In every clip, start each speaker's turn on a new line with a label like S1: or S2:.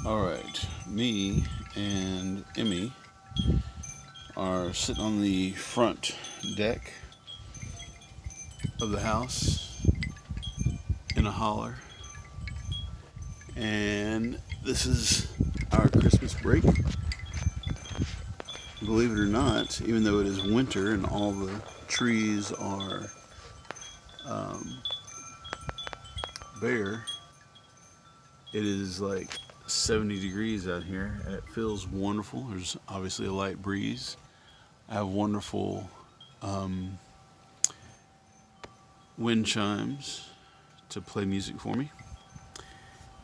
S1: Alright, me and Emmy are sitting on the front deck of the house in a holler, and this is our Christmas break. Believe it or not, even though it is winter and all the trees are um, bare, it is like 70 degrees out here and it feels wonderful. There's obviously a light breeze. I have wonderful um, wind chimes to play music for me.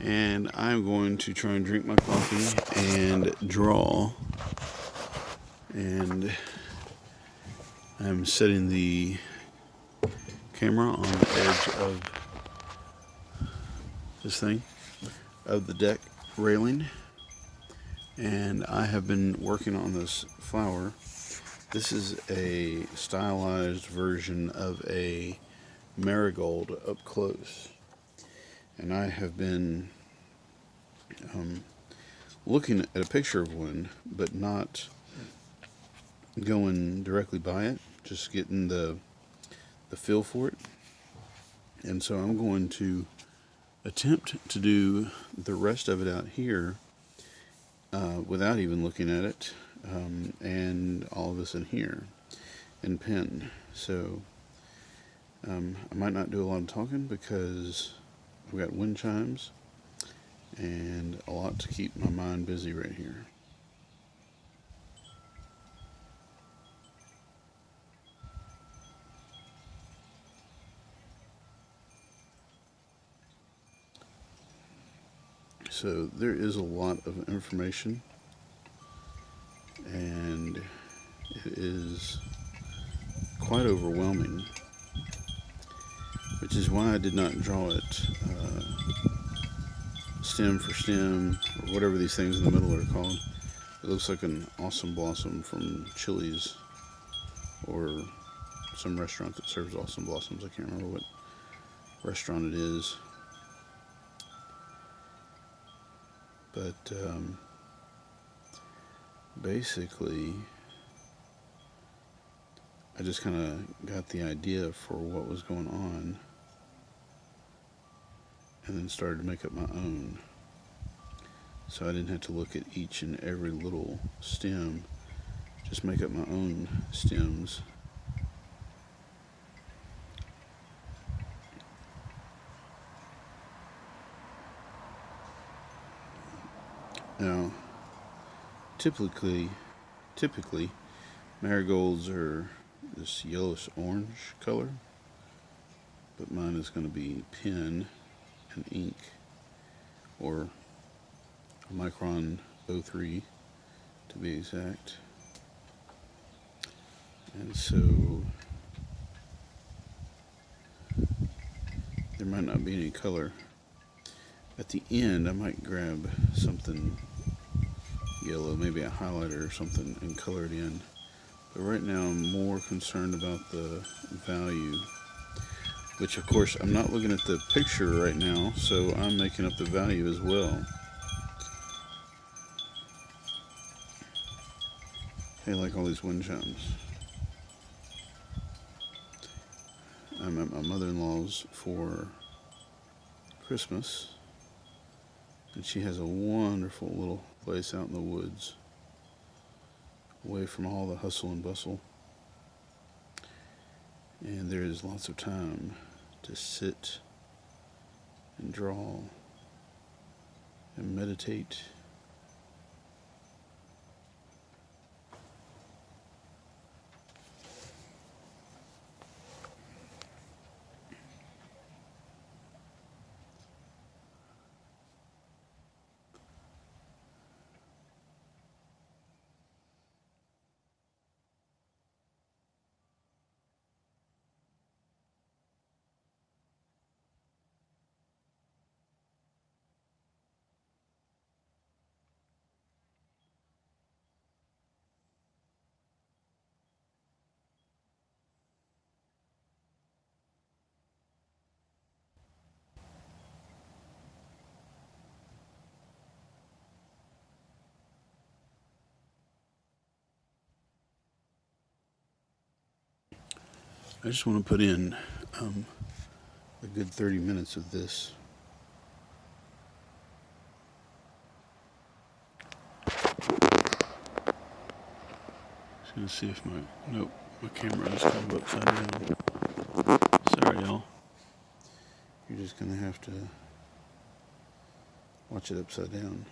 S1: And I'm going to try and drink my coffee and draw. And I'm setting the camera on the edge of this thing, of the deck railing. And I have been working on this flower. This is a stylized version of a marigold up close. And I have been looking at a picture of one, but not going directly by it, just getting the feel for it. And so I'm going to attempt to do the rest of it out here without even looking at it, and all of this in here in pen. So I might not do a lot of talking because I've got wind chimes and a lot to keep my mind busy right here. So there is a lot of information, and it is quite overwhelming, which is why I did not draw it stem for stem, or whatever these things in the middle are called. It looks like an awesome blossom from Chili's or some restaurant that serves awesome blossoms. I can't remember what restaurant it is. But basically, I just kind of got the idea for what was going on and then started to make up my own. So I didn't have to look at each and every little stem, just make up my own stems. Now, typically, marigolds are this yellowish orange color, but mine is going to be pen and ink, or a micron 03 to be exact. And so there might not be any color. At the end, I might grab something yellow, maybe a highlighter or something, and color it in. But right now, I'm more concerned about the value, which of course I'm not looking at the picture right now, so I'm making up the value as well. Hey, like all these wind chimes. I'm at my mother-in-law's for Christmas, and she has a wonderful little place out in the woods, away from all the hustle and bustle. And there is lots of time to sit and draw and meditate. I just want to put in a good 30 minutes of this. Just gonna see if my camera is kind of upside down. Sorry, y'all. You're just gonna have to watch it upside down.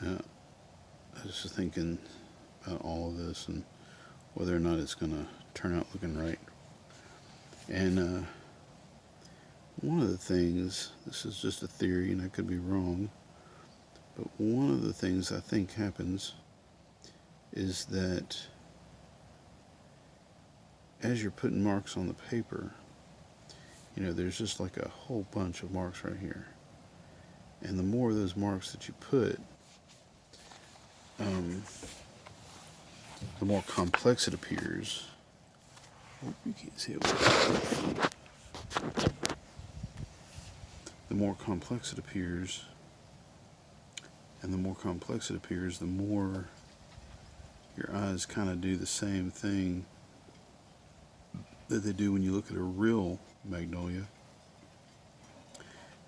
S1: I was just thinking about all of this and whether or not it's gonna turn out looking right. And one of the things, this is just a theory and I could be wrong, but one of the things I think happens is that as you're putting marks on the paper, there's just like a whole bunch of marks right here. And the more of those marks that you put, the more complex it appears. Oh, you can't see it. The more complex it appears, and the more complex it appears, the more your eyes kind of do the same thing that they do when you look at a real magnolia,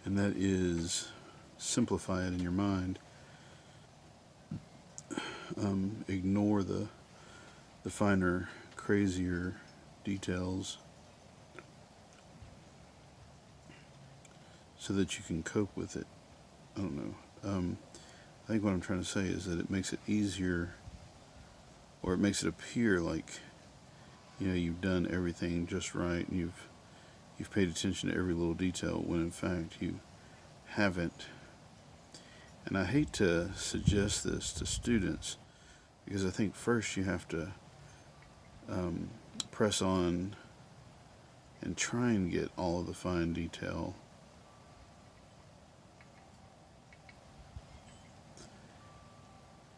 S1: and that is simplify it in your mind. Ignore the finer, crazier details so that you can cope with it. I don't know. I think what I'm trying to say is that it makes it easier, or it makes it appear like you've done everything just right and you've paid attention to every little detail, when in fact you haven't. And I hate to suggest this to students, because I think first you have to press on and try and get all of the fine detail.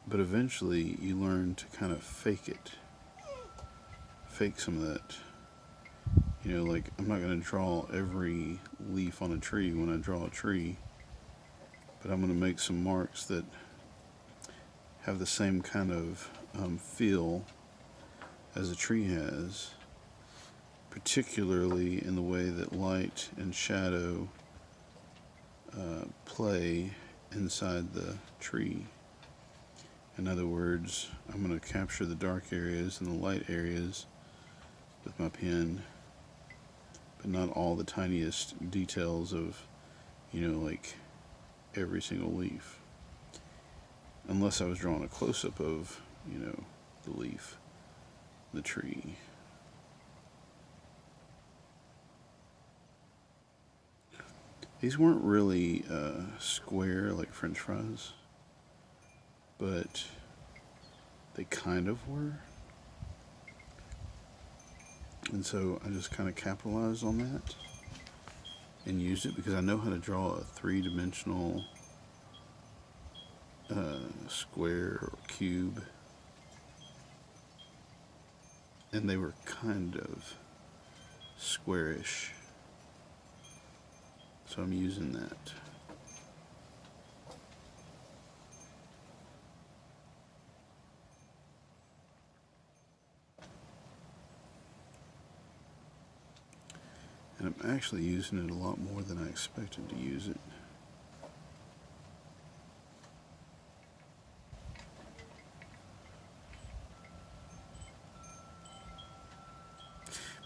S1: But eventually you learn to kind of fake it. Fake some of that. Like, I'm not going to draw every leaf on a tree when I draw a tree, but I'm going to make some marks that have the same kind of feel as a tree has, particularly in the way that light and shadow play inside the tree. In other words, I'm going to capture the dark areas and the light areas with my pen, but not all the tiniest details of, like every single leaf. Unless I was drawing a close-up of, the leaf, the tree. These weren't really square like French fries, but they kind of were. And so I just kind of capitalized on that and used it because I know how to draw a three-dimensional square or cube. And they were kind of squarish. So I'm using that. And I'm actually using it a lot more than I expected to use it.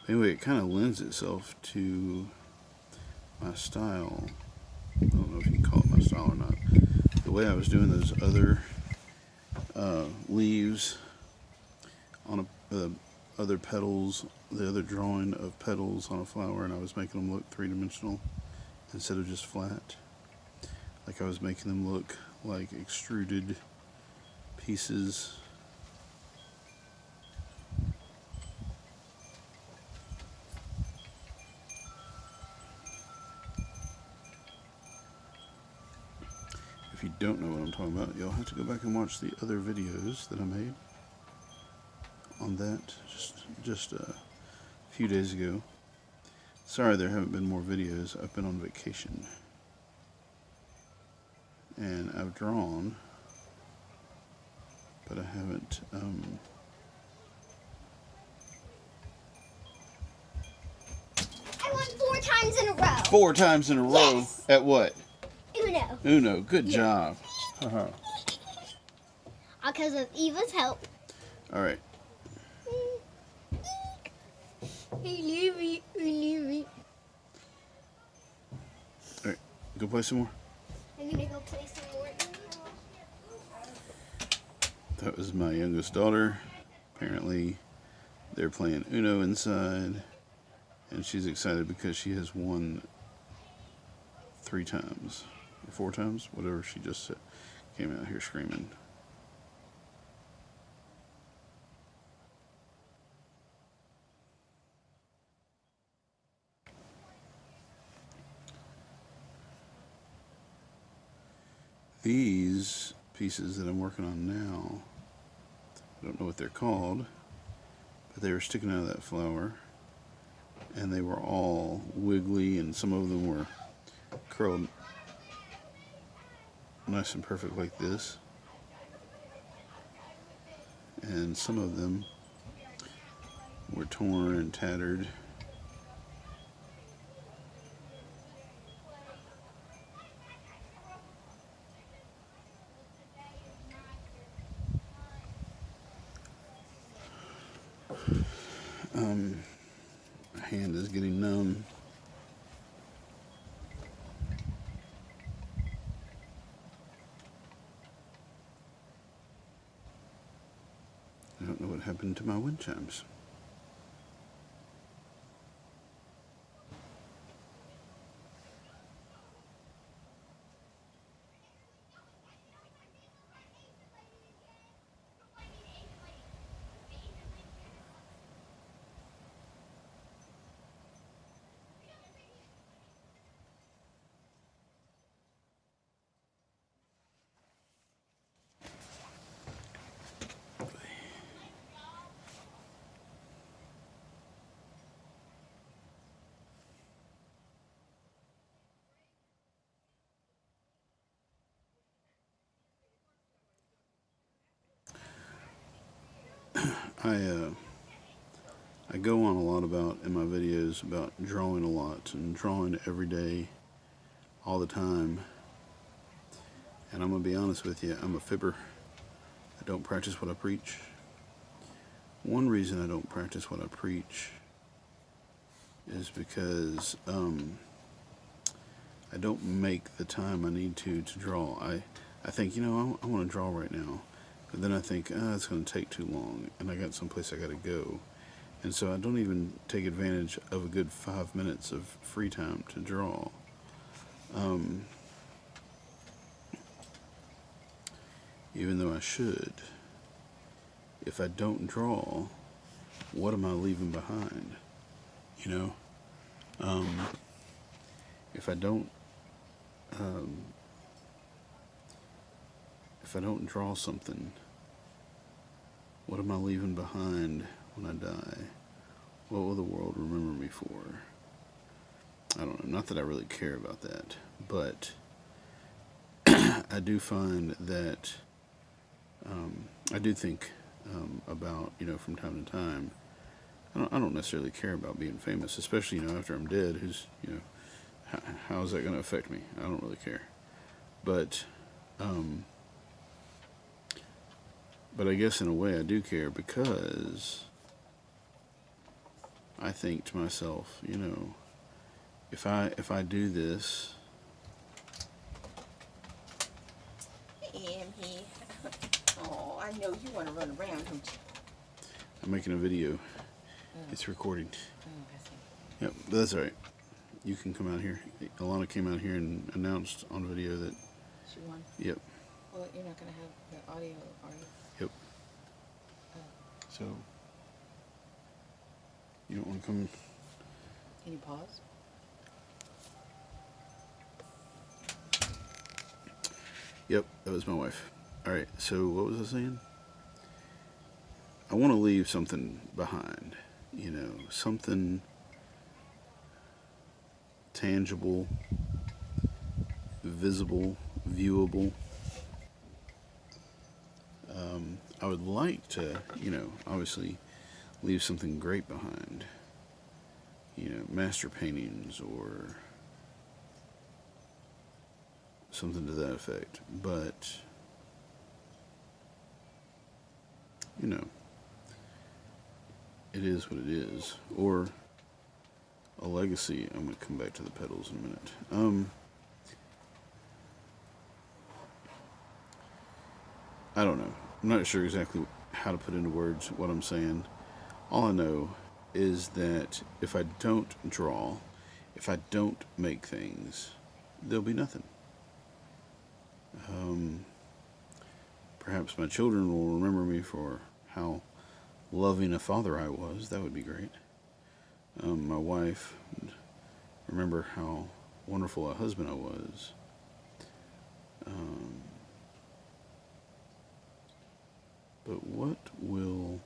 S1: Anyway, it kind of lends itself to my style. I don't know if you can call it my style or not. The way I was doing those other leaves on other petals, the other drawing of petals on a flower, and I was making them look three-dimensional instead of just flat. Like I was making them look like extruded pieces. If you don't know what I'm talking about, you'll have to go back and watch the other videos that I made on that just a few days ago. Sorry there haven't been more videos. I've been on vacation. And I've drawn, but I haven't
S2: I won 4 times in a row.
S1: 4 times in a row?
S2: Yes.
S1: At what?
S2: Uno.
S1: Uno. Good job.
S2: All because of Eva's help.
S1: All right. All right. Go play some more.
S2: I'm gonna go play some more.
S1: That was my youngest daughter. Apparently, they're playing Uno inside, and she's excited because she has won 3 times or 4 times, whatever she just said. Came out here screaming. These pieces that I'm working on now, I don't know what they're called, but they were sticking out of that flower, and they were all wiggly, and some of them were curled nice and perfect like this, and some of them were torn and tattered. My hand is getting numb. I don't know what happened to my wind chimes. I I go on a lot about in my videos about drawing a lot and drawing every day, all the time. And I'm going to be honest with you, I'm a fibber. I don't practice what I preach. One reason I don't practice what I preach is because I don't make the time I need to draw. I think, I want to draw right now. But then I think, it's going to take too long, and I got someplace I got to go. And so I don't even take advantage of a good 5 minutes of free time to draw. Even though I should. If I don't draw, what am I leaving behind? If I don't draw something, what am I leaving behind when I die? What will the world remember me for? I don't know. Not that I really care about that, but I do find that I do think about, from time to time. I don't necessarily care about being famous, especially, after I'm dead. How is that going to affect me? I don't really care. But I guess in a way I do care, because I think to myself, if I do this.
S3: Hey, Emmy. Oh, I know you want to run around, don't you?
S1: I'm making a video. It's recording.
S3: I see.
S1: Yep, but that's all right. You can come out here. Alana came out here and announced on video that.
S3: She won?
S1: Yep.
S3: Well, you're not going to have the audio, are you?
S1: Yep. So, you don't want to come.
S3: Can you pause?
S1: Yep, that was my wife. All right, so what was I saying? I want to leave something behind, something tangible, visible, viewable. I would like to, obviously leave something great behind, master paintings or something to that effect, but it is what it is. Or a legacy. I'm going to come back to the pedals in a minute. I don't know. I'm not sure exactly how to put into words what I'm saying. All I know is that if I don't draw, if I don't make things, there'll be nothing. Perhaps my children will remember me for how loving a father I was. That would be great. My wife would remember how wonderful a husband I was. But what will...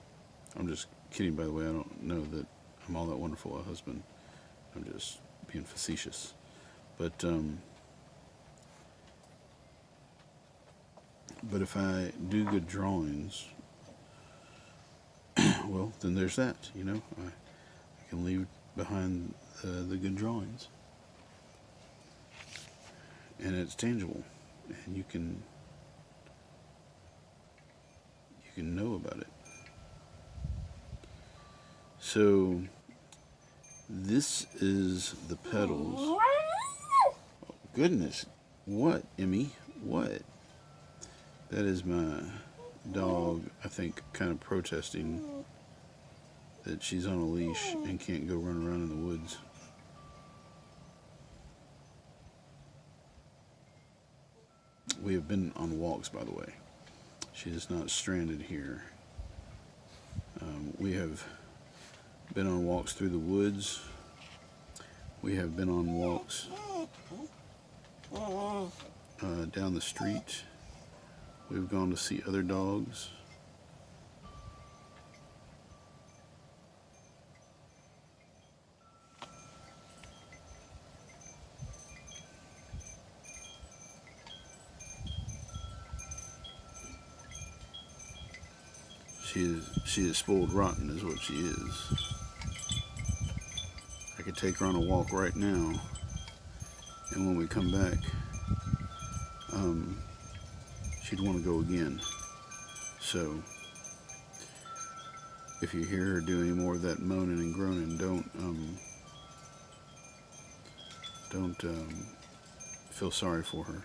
S1: I'm just kidding, by the way. I don't know that I'm all that wonderful a husband. I'm just being facetious. But if I do good drawings, well, then there's that, I can leave behind the good drawings. And it's tangible. And you can know about it. So, this is the pedals. Oh, goodness. What, Emmy? What? That is my dog, I think, kind of protesting that she's on a leash and can't go run around in the woods. We have been on walks, by the way. She is not stranded here. We have been on walks through the woods. We have been on walks down the street. We've gone to see other dogs. She is spoiled rotten is what she is. take her on a walk right now, and when we come back, she'd want to go again. So if you hear her do any more of that moaning and groaning, don't feel sorry for her.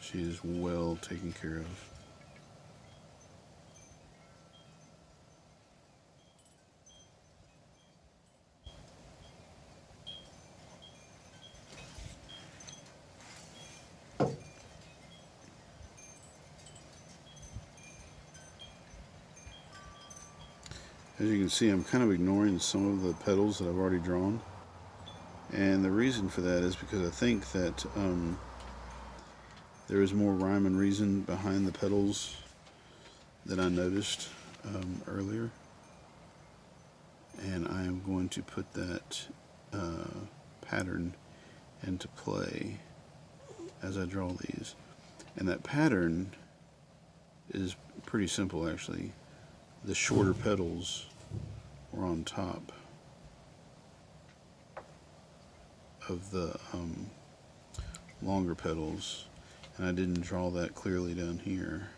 S1: She is well taken care of. As you can see, I'm kind of ignoring some of the petals that I've already drawn. And the reason for that is because I think that there is more rhyme and reason behind the petals than I noticed earlier. And I am going to put that pattern into play as I draw these. And that pattern is pretty simple, actually. The shorter petals were on top of the longer petals, and I didn't draw that clearly down here.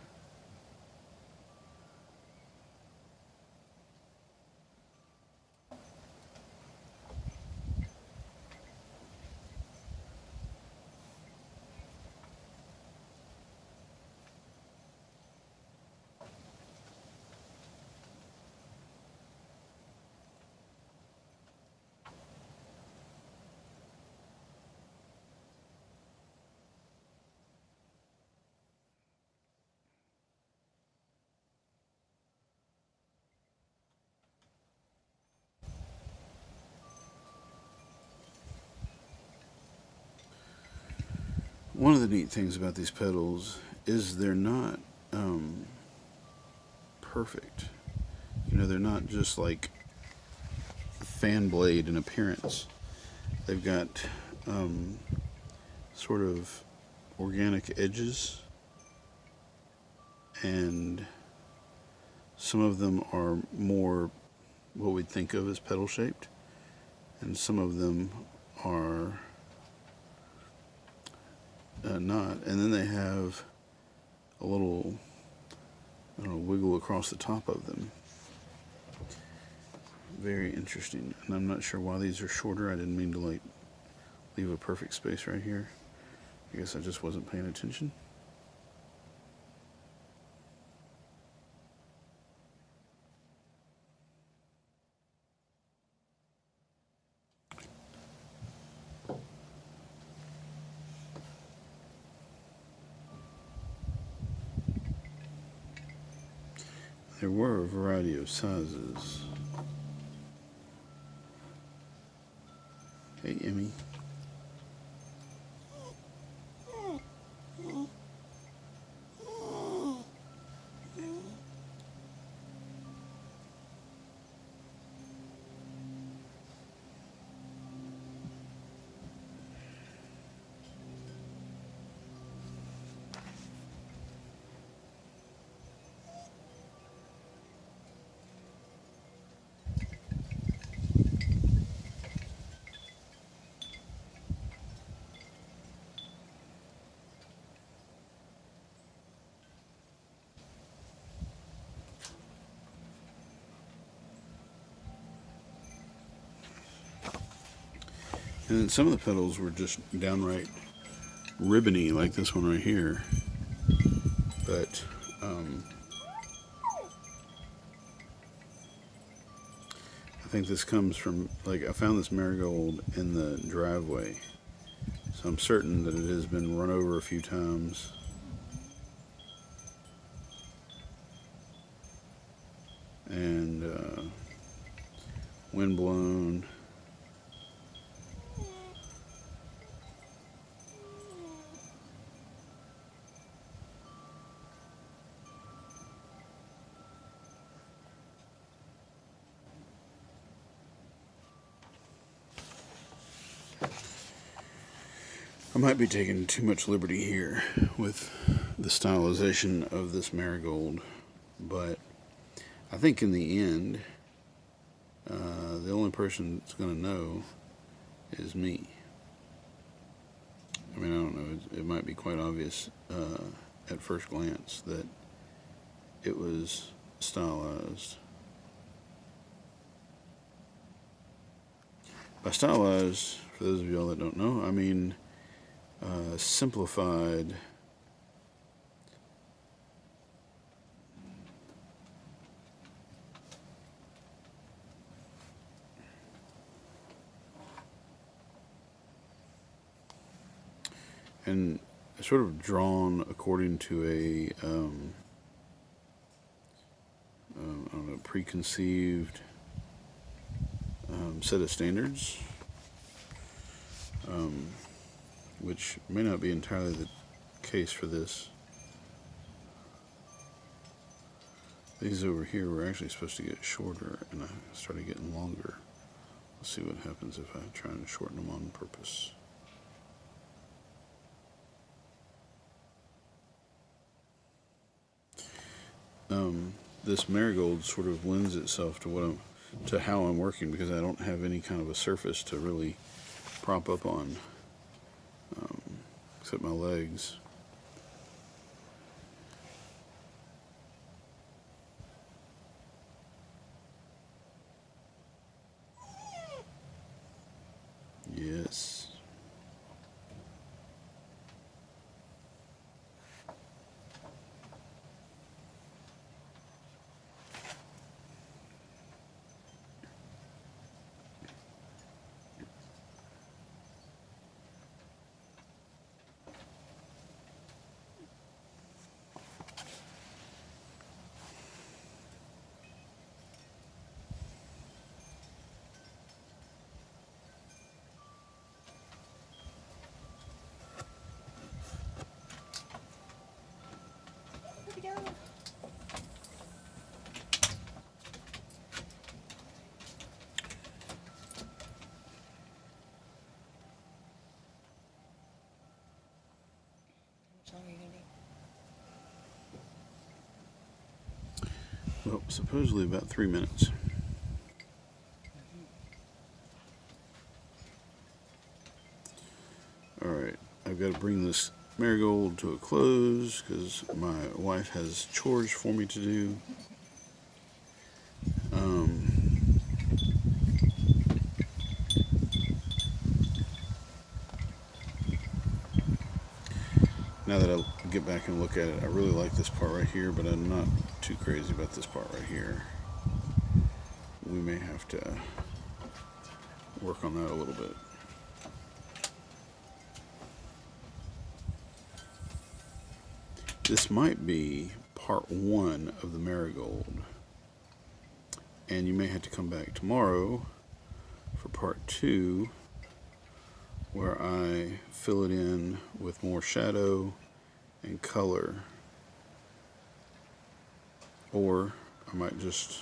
S1: One of the neat things about these petals is they're not perfect. You know, they're not just like fan blade in appearance. They've got sort of organic edges, and some of them are more what we'd think of as petal shaped, and some of them are not. And then they have a little, I don't know, wiggle across the top of them. Very interesting. And I'm not sure why these are shorter. I didn't mean to like leave a perfect space right here. I guess I just wasn't paying attention. There were a variety of sizes. Hey, Emmy. And then some of the petals were just downright ribbony, like this one right here. But I think this comes from, like, I found this marigold in the driveway, so I'm certain that it has been run over a few times. And wind blown. I might be taking too much liberty here with the stylization of this marigold, but I think in the end, the only person that's going to know is me. I mean, I don't know, it might be quite obvious at first glance that it was stylized. By stylized, for those of y'all that don't know, I mean simplified. And sort of drawn according to a I don't know, preconceived set of standards, which may not be entirely the case for this. These over here were actually supposed to get shorter, and I started getting longer. Let's see what happens if I try and shorten them on purpose. This marigold sort of lends itself to how I'm working, because I don't have any kind of a surface to really prop up on, except my legs. Yes. Well, supposedly about 3 minutes. Alright, I've got to bring this marigold to a close because my wife has chores for me to do. Now that I get back and look at it, I really like this part right here, but I'm not too crazy about this part right here. We may have to work on that a little bit. This might be part 1 of the marigold, and you may have to come back tomorrow for part 2, where I fill it in with more shadow and color. Or I might just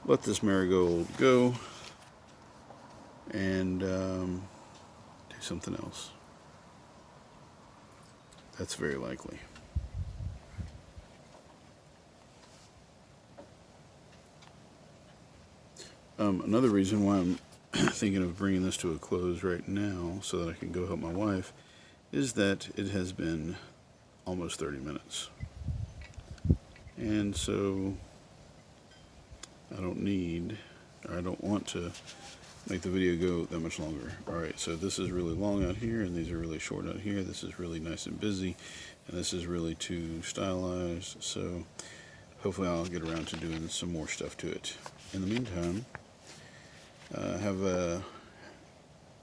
S1: let this marigold go and do something else. That's very likely. Another reason why I'm thinking of bringing this to a close right now so that I can go help my wife is that it has been almost 30 minutes. And so I don't want to make the video go that much longer. Alright, so this is really long out here, and these are really short out here. This is really nice and busy, and this is really too stylized. So hopefully I'll get around to doing some more stuff to it. In the meantime, have a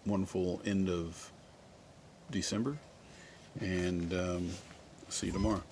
S1: wonderful end of December, and see you tomorrow.